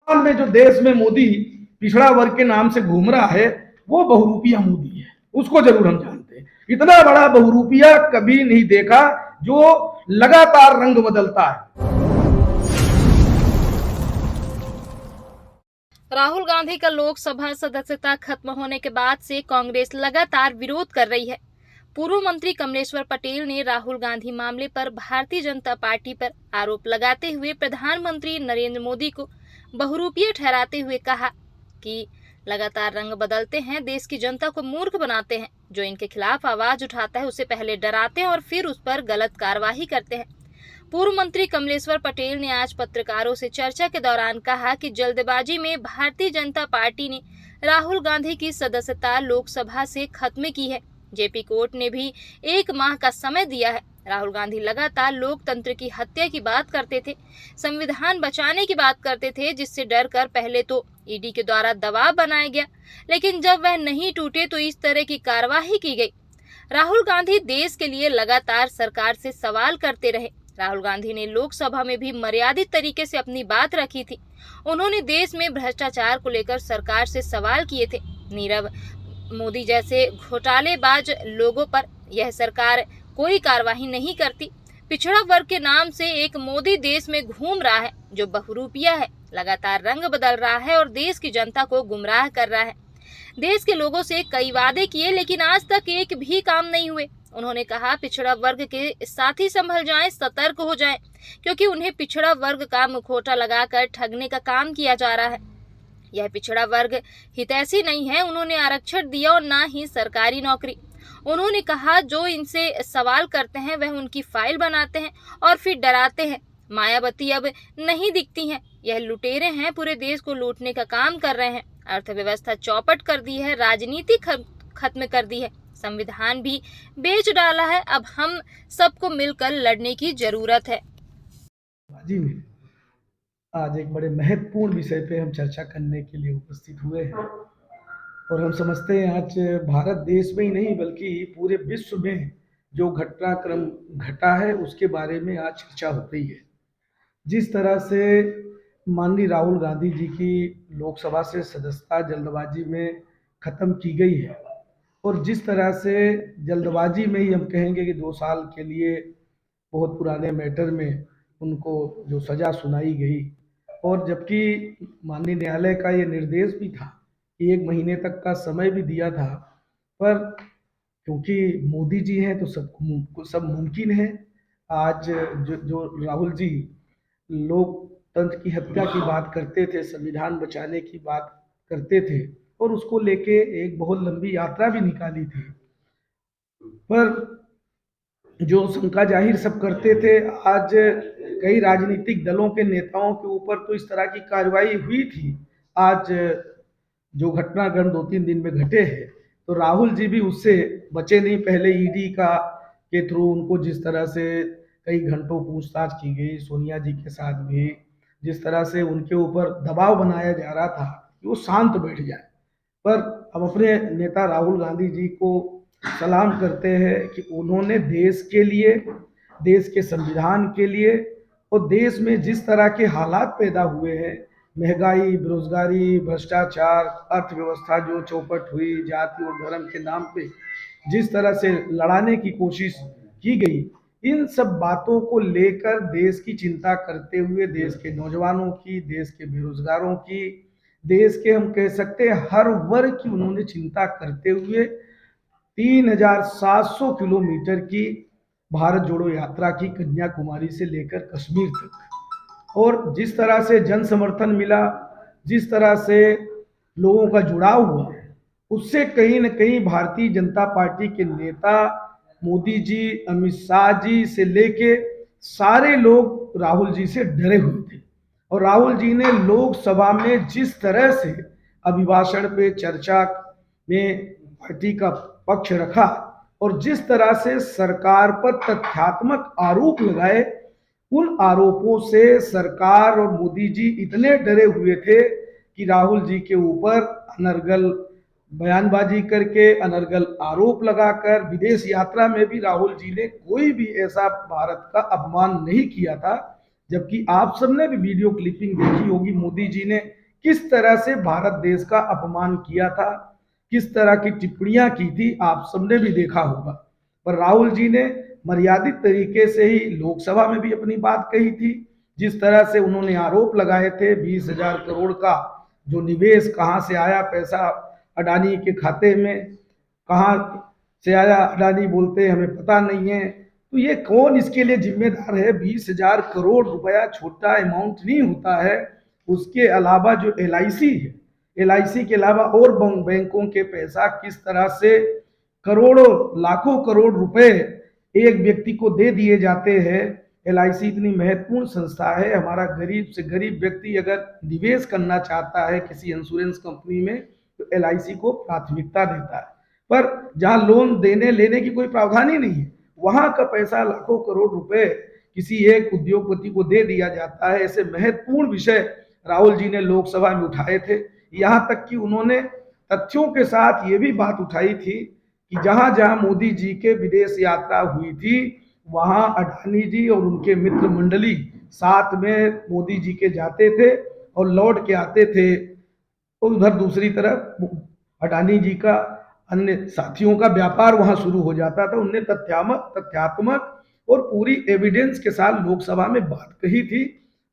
में जो देश में मोदी पिछड़ा वर्ग के नाम से घूम रहा है वो बहुरूपिया मोदी है, उसको जरूर हम जानते हैं। इतना बड़ा बहुरूपिया कभी नहीं देखा जो लगातार रंग बदलता है। राहुल गांधी का लोकसभा सदस्यता खत्म होने के बाद से कांग्रेस लगातार विरोध कर रही है। पूर्व मंत्री कमलेश्वर पटेल ने राहुल गांधी मामले पर भारतीय जनता पार्टी पर आरोप लगाते हुए प्रधानमंत्री नरेंद्र मोदी को बहुरूपिया ठहराते हुए कहा कि लगातार रंग बदलते हैं, देश की जनता को मूर्ख बनाते हैं, जो इनके खिलाफ आवाज उठाता है उसे पहले डराते हैं और फिर उस पर गलत कार्रवाई करते हैं। पूर्व मंत्री कमलेश्वर पटेल ने आज पत्रकारों से चर्चा के दौरान कहा कि जल्दबाजी में भारतीय जनता पार्टी ने राहुल गांधी की सदस्यता लोकसभा से खत्म की है। जेपी कोर्ट ने भी 1 माह का समय दिया है। राहुल गांधी लगातार लोकतंत्र की हत्या की बात करते थे, संविधान बचाने की बात करते थे, जिससे डर कर पहले तो ईडी के द्वारा दबाव बनाया गया, लेकिन जब वह नहीं टूटे तो इस तरह की कार्रवाई की गई। राहुल गांधी देश के लिए लगातार सरकार से सवाल करते रहे। राहुल गांधी ने लोकसभा में भी मर्यादित तरीके से अपनी बात रखी थी। उन्होंने देश में भ्रष्टाचार को लेकर सरकार से सवाल किए थे। नीरव मोदी जैसे घोटालेबाज लोगों पर यह सरकार कोई कार्रवाई नहीं करती। पिछड़ा वर्ग के नाम से एक मोदी देश में घूम रहा है जो बहुरूपिया है, लगातार रंग बदल रहा है और देश की जनता को गुमराह कर रहा है। देश के लोगों से कई वादे किए लेकिन आज तक एक भी काम नहीं हुए। उन्होंने कहा पिछड़ा वर्ग के साथी संभल जाएं, सतर्क हो जाएं, क्योंकि उन्हें पिछड़ा वर्ग का मुखौटा लगाकर ठगने का काम किया जा रहा है। यह पिछड़ा वर्ग हितैषी नहीं है। उन्होंने आरक्षण दिया और ना ही सरकारी नौकरी। उन्होंने कहा जो इनसे सवाल करते हैं वह उनकी फाइल बनाते हैं और फिर डराते हैं। मायावती अब नहीं दिखती हैं, यह लुटेरे हैं, पूरे देश को लूटने का काम कर रहे हैं। अर्थव्यवस्था चौपट कर दी है, राजनीति खत्म कर दी है, संविधान भी बेच डाला है। अब हम सबको मिलकर लड़ने की जरूरत है। जी में आज एक बड़े महत्वपूर्ण विषय पे हम चर्चा करने के लिए उपस्थित हुए हैं और हम समझते हैं आज भारत देश में ही नहीं बल्कि पूरे विश्व में जो घटनाक्रम घटा है उसके बारे में आज चर्चा हो रही है। जिस तरह से माननीय राहुल गांधी जी की लोकसभा से सदस्यता जल्दबाजी में ख़त्म की गई है और जिस तरह से जल्दबाजी में ही हम कहेंगे कि 2 साल के लिए बहुत पुराने मैटर में उनको जो सज़ा सुनाई गई और जबकि माननीय न्यायालय का ये निर्देश भी था कि 1 महीने तक का समय भी दिया था, पर क्योंकि मोदी जी हैं तो सब मुमकिन है। आज जो राहुल जी लोकतंत्र की हत्या की बात करते थे, संविधान बचाने की बात करते थे और उसको लेके एक बहुत लंबी यात्रा भी निकाली थी, पर जो शंका जाहिर सब करते थे, आज कई राजनीतिक दलों के नेताओं के ऊपर तो इस तरह की कार्रवाई हुई थी। आज जो घटनाक्रम 2-3 दिन में घटे हैं तो राहुल जी भी उससे बचे नहीं। पहले ईडी के थ्रू उनको जिस तरह से कई घंटों पूछताछ की गई, सोनिया जी के साथ भी जिस तरह से उनके ऊपर दबाव बनाया जा रहा था कि वो शांत बैठ जाए, पर हम अपने नेता राहुल गांधी जी को सलाम करते हैं कि उन्होंने देश के लिए, देश के संविधान के लिए और देश में जिस तरह के हालात पैदा हुए हैं, महंगाई, बेरोजगारी, भ्रष्टाचार, अर्थव्यवस्था जो चौपट हुई, जाति और धर्म के नाम पे जिस तरह से लड़ाने की कोशिश की गई, इन सब बातों को लेकर देश की चिंता करते हुए, देश के नौजवानों की, देश के बेरोजगारों की, देश के हम कह सकते हैं हर वर्ग की उन्होंने चिंता करते हुए 3700 किलोमीटर की भारत जोड़ो यात्रा की, कन्याकुमारी से लेकर कश्मीर तक। और जिस तरह से जन समर्थन मिला, जिस तरह से लोगों का जुड़ाव हुआ, उससे कहीं न कहीं भारतीय जनता पार्टी के नेता मोदी जी, अमित शाह जी से लेके सारे लोग राहुल जी से डरे हुए थे। और राहुल जी ने लोकसभा में जिस तरह से अभिभाषण पे चर्चा में पार्टी का पक्ष रखा और जिस तरह से सरकार पर तथ्यात्मक आरोप लगाए, उन आरोपों से सरकार और मोदी जी इतने डरे हुए थे कि राहुल जी के ऊपर अनर्गल बयानबाजी करके, अनर्गल आरोप लगाकर, विदेश यात्रा में भी राहुल जी ने कोई भी ऐसा भारत का अपमान नहीं किया था जबकि आप सबने भी वीडियो क्लिपिंग देखी होगी, मोदी जी ने किस तरह से भारत देश का अपमान किया था, किस तरह की टिप्पणियां की थी, आप सबने भी देखा होगा। पर राहुल जी ने मर्यादित तरीके से ही लोकसभा में भी अपनी बात कही थी। जिस तरह से उन्होंने आरोप लगाए थे 20,000 करोड़ का जो निवेश कहां से आया, पैसा अडानी के खाते में कहां से आया, अडानी बोलते हमें पता नहीं है। तो ये कौन इसके लिए जिम्मेदार है? 20,000 करोड़ रुपया छोटा अमाउंट नहीं होता है। उसके अलावा जो LIC है, LIC के अलावा और बैंकों के पैसा किस तरह से करोड़ों लाखों करोड़ रुपए एक व्यक्ति को दे दिए जाते हैं। LIC इतनी महत्वपूर्ण संस्था है। हमारा गरीब से गरीब व्यक्ति अगर निवेश करना चाहता है किसी इंश्योरेंस कंपनी में तो LIC को प्राथमिकता देता है। पर जहां लोन देने लेने की कोई प्रावधान ही नहीं है, वहां का पैसा लाखों करोड़ रुपए किसी एक उद्योगपति को दे दिया जाता है। ऐसे महत्वपूर्ण विषय राहुल जी ने लोकसभा में उठाए थे। यहां तक कि उन्होंने तथ्यों के साथ ये भी बात उठाई थी कि जहां जहां मोदी जी के विदेश यात्रा हुई थी वहां अडानी जी और उनके मित्र मंडली साथ में मोदी जी के जाते थे और लौट के आते थे। और उधर दूसरी तरफ अडानी जी का अन्य साथियों का व्यापार वहां शुरू हो जाता था। उनने तथ्यात्मक और पूरी एविडेंस के साथ लोकसभा में बात कही थी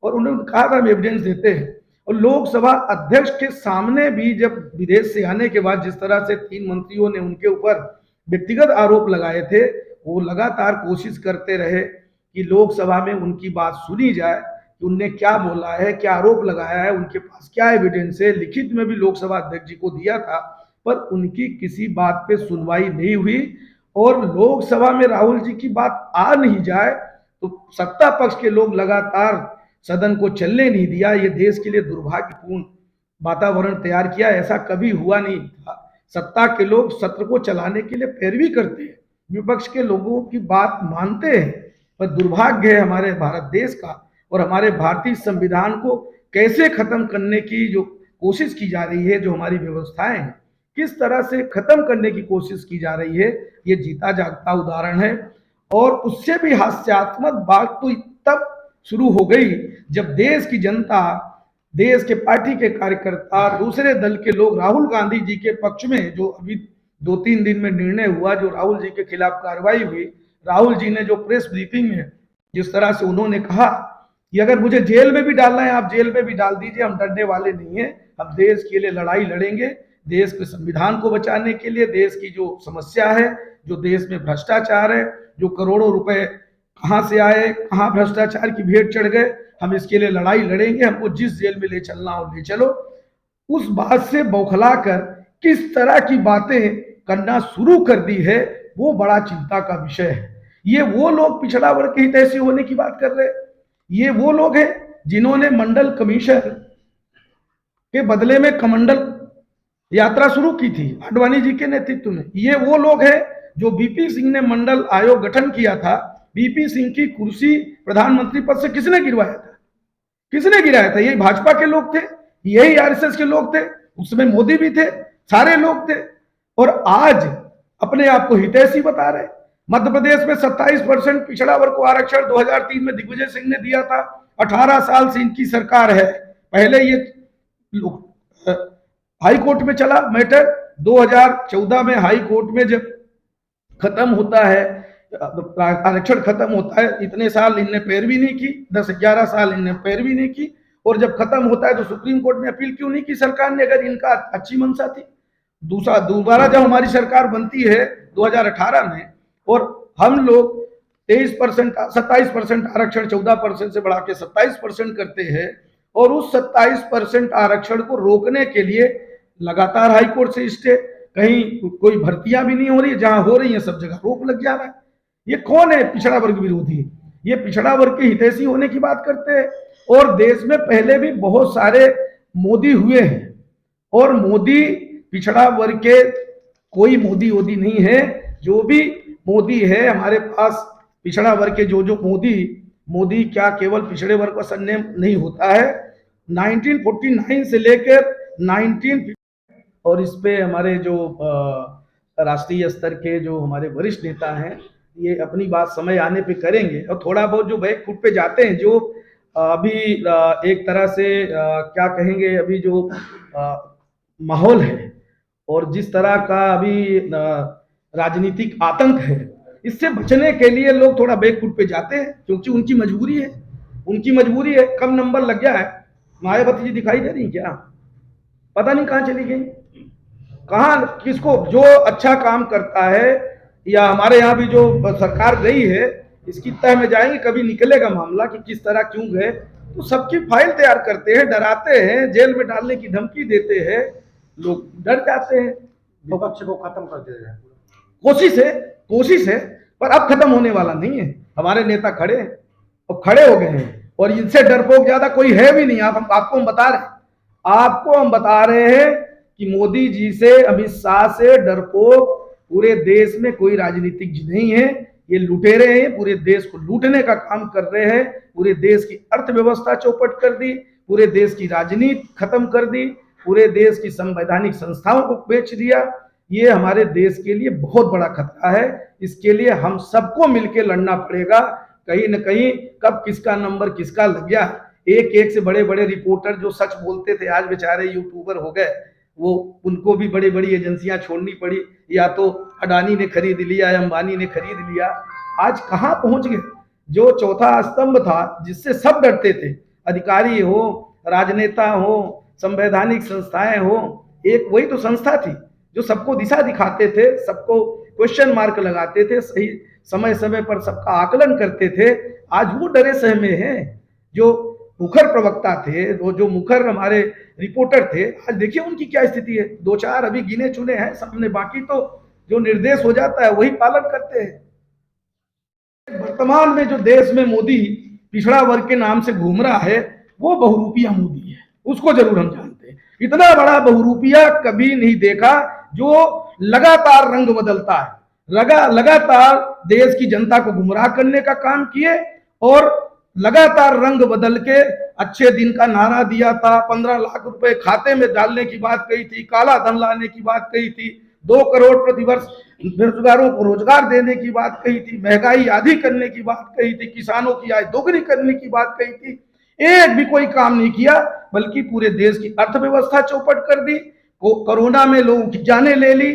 और उन्होंने कहा था हम एविडेंस देते हैं। और लोकसभा अध्यक्ष के सामने भी जब विदेश से आने के बाद जिस तरह से 3 मंत्रियों ने उनके ऊपर व्यक्तिगत आरोप लगाए थे, वो लगातार कोशिश करते रहे कि लोकसभा में उनकी बात सुनी जाए कि उनने क्या बोला है, क्या आरोप लगाया है, उनके पास क्या एविडेंस है। लिखित में भी लोकसभा अध्यक्ष जी को दिया था, पर उनकी किसी बात पे सुनवाई नहीं हुई। और लोकसभा में राहुल जी की बात आ नहीं जाए तो सत्ता पक्ष के लोग लगातार सदन को चलने नहीं दिया। ये देश के लिए दुर्भाग्यपूर्ण वातावरण तैयार किया। ऐसा कभी हुआ नहीं था। सत्ता के लोग सत्र को चलाने के लिए पैरवी करते हैं, विपक्ष के लोगों की बात मानते हैं, पर दुर्भाग्य है हमारे भारत देश का और हमारे भारतीय संविधान को कैसे खत्म करने की जो कोशिश की जा रही है, जो हमारी व्यवस्थाएं हैं किस तरह से खत्म करने की कोशिश की जा रही है, ये जीता जागता उदाहरण है। और उससे भी हास्यात्मक बात तो तब शुरू हो गई जब देश की जनता, देश के पार्टी के कार्यकर्ता, दूसरे दल के लोग राहुल गांधी जी के पक्ष में, जो अभी 2-3 दिन में निर्णय हुआ, जो राहुल जी के खिलाफ कार्रवाई हुई, राहुल जी ने जो प्रेस ब्रीफिंग में जिस तरह से उन्होंने कहा कि अगर मुझे जेल में भी डालना है आप जेल में भी डाल दीजिए, हम डरने वाले नहीं है, हम देश के लिए लड़ाई लड़ेंगे, देश के संविधान को बचाने के लिए, देश की जो समस्या है, जो देश में भ्रष्टाचार है, जो करोड़ों रुपए कहां से आए, कहां भ्रष्टाचार की भेंट चढ़ गए, हम इसके लिए लड़ाई लड़ेंगे, हमको जिस जेल में ले चलना हो ले चलो। उस बात से बौखला कर किस तरह की बातें करना शुरू कर दी है, वो बड़ा चिंता का विषय है। ये वो लोग पिछड़ा वर्ग के हितैषी होने की बात कर रहे हैं। ये वो लोग हैं जिन्होंने मंडल कमीशन के बदले में कमंडल यात्रा शुरू की थी आडवाणी जी के नेतृत्व में। ये वो लोग हैं जो बीपी सिंह ने मंडल आयोग गठन किया था। बीपी सिंह की कुर्सी प्रधानमंत्री पद से किसने गिरवाया था? किसने गिराया था? यही भाजपा के लोग थे, यही RSS के लोग थे, उसमें मोदी भी थे, सारे लोग थे। और आज अपने आप को हितैषी बता रहे। मध्य प्रदेश में 27% पिछड़ा वर्ग को आरक्षण 2003 में दिग्विजय सिंह ने दिया था। 18 साल से इनकी सरकार है। पहले ये हाई कोर्ट में चला मैटर, 2014 में हाई कोर्ट में जब खत्म होता है, आरक्षण खत्म होता है, इतने साल इनने पैरवी नहीं की, 10-11 साल इनने पैरवी नहीं की। और जब खत्म होता है तो सुप्रीम कोर्ट में अपील क्यों नहीं की सरकार ने, अगर इनका अच्छी मंशा थी? दोबारा जब हमारी सरकार बनती है 2018 में और हम लोग 27% आरक्षण 14% से बढ़ा के 27% करते हैं और उस 27% आरक्षण को रोकने के लिए लगातार हाईकोर्ट से स्टे, कहीं कोई भर्तियां भी नहीं हो रही, जहां हो रही है सब जगह रोक लग जा रहा है। ये कौन है पिछड़ा वर्ग विरोधी? ये पिछड़ा वर्ग के हितैषी होने की बात करते हैं। और देश में पहले भी बहुत सारे मोदी हुए हैं और मोदी पिछड़ा वर्ग के कोई मोदी नहीं है। जो भी मोदी है हमारे पास पिछड़ा वर्ग के जो मोदी क्या केवल पिछड़े वर्ग का सरनेम नहीं होता है। 1949 से लेकर 1950 और इस पे हमारे जो राष्ट्रीय स्तर के जो हमारे वरिष्ठ नेता हैं ये अपनी बात समय आने पे करेंगे। और थोड़ा बहुत जो बैक फुट पे जाते हैं, जो अभी एक तरह से क्या कहेंगे, अभी जो माहौल है और जिस तरह का अभी राजनीतिक आतंक है, इससे बचने के लिए लोग थोड़ा बैकफुट पे जाते हैं, क्योंकि उनकी मजबूरी है, कम नंबर लग गया है। मायावती जी दिखाई दे रही क्या? पता नहीं कहाँ चली गई, कहाँ किसको, जो अच्छा काम करता है, या हमारे यहाँ भी जो सरकार गई है इसकी तह में जाएंगे, कभी निकलेगा मामला कि किस तरह क्यों गए। तो सबकी फाइल तैयार करते हैं, डराते हैं, जेल में डालने की धमकी देते हैं, लोग डर जाते हैं, विपक्ष को खत्म कर दे रहे हैं। कोशिश है, पर अब खत्म होने वाला नहीं है। हमारे नेता खड़े हैं और खड़े हो गए हैं, और इनसे डरपोक ज्यादा कोई है भी नहीं। आपको हम बता रहे हैं कि मोदी जी से, अमित शाह से डरपोक पूरे देश में कोई राजनीतिक नहीं है। ये लुटेरे हैं, पूरे देश को लूटने का काम कर रहे हैं, पूरे देश की अर्थव्यवस्था चौपट कर दी, पूरे देश की राजनीति खत्म कर दी, पूरे देश की संवैधानिक संस्थाओं को बेच दिया। ये हमारे देश के लिए बहुत बड़ा खतरा है। इसके लिए हम सबको मिलकर लड़ना पड़ेगा। कहीं न कहीं कब किसका नंबर किसका लग गया, एक से बड़े बड़े रिपोर्टर जो सच बोलते थे आज बेचारे यूट्यूबर हो गए, वो उनको भी बड़ी बड़ी एजेंसियां छोड़नी पड़ी, या तो अडानी ने खरीद लिया या अंबानी ने खरीद लिया। आज कहाँ पहुंच गए? जो चौथा स्तंभ था जिससे सब डरते थे, अधिकारी हो, राजनेता हो, संवैधानिक संस्थाएं हो, एक वही तो संस्था थी जो सबको दिशा दिखाते थे, सबको क्वेश्चन मार्क लगाते थे, सही समय समय पर सबका आकलन करते थे। आज वो डरे सहमे हैं। जो मुखर प्रवक्ता थे, वो जो मुखर हमारे रिपोर्टर थे, आज देखिए उनकी क्या स्थिति है। 2-4 अभी गिने चुने हैं सामने, बाकी तो जो निर्देश हो जाता है वही पालन करते हैं। वर्तमान में जो देश में मोदी पिछड़ा वर्ग के नाम से घूम रहा है, वो बहुरूपिया मोदी है, उसको जरूर हम जानते हैं। इतना बड़ा बहुरूपिया कभी नहीं देखा, जो लगातार रंग बदलता है, लगातार देश की जनता को गुमराह करने का काम किए, और लगातार रंग बदल के अच्छे दिन का नारा दिया था, 15 लाख रुपए खाते में डालने की बात कही थी, काला धन लाने की बात कही थी, 2 करोड़ प्रतिवर्ष बेरोजगारों को रोजगार देने की बात कही थी, महंगाई आधी करने की बात कही थी, किसानों की आय दोगुनी करने की बात कही थी। एक भी कोई काम नहीं किया, बल्कि पूरे देश की अर्थव्यवस्था चौपट कर दी, कोरोना में लोगों की जानें ले ली।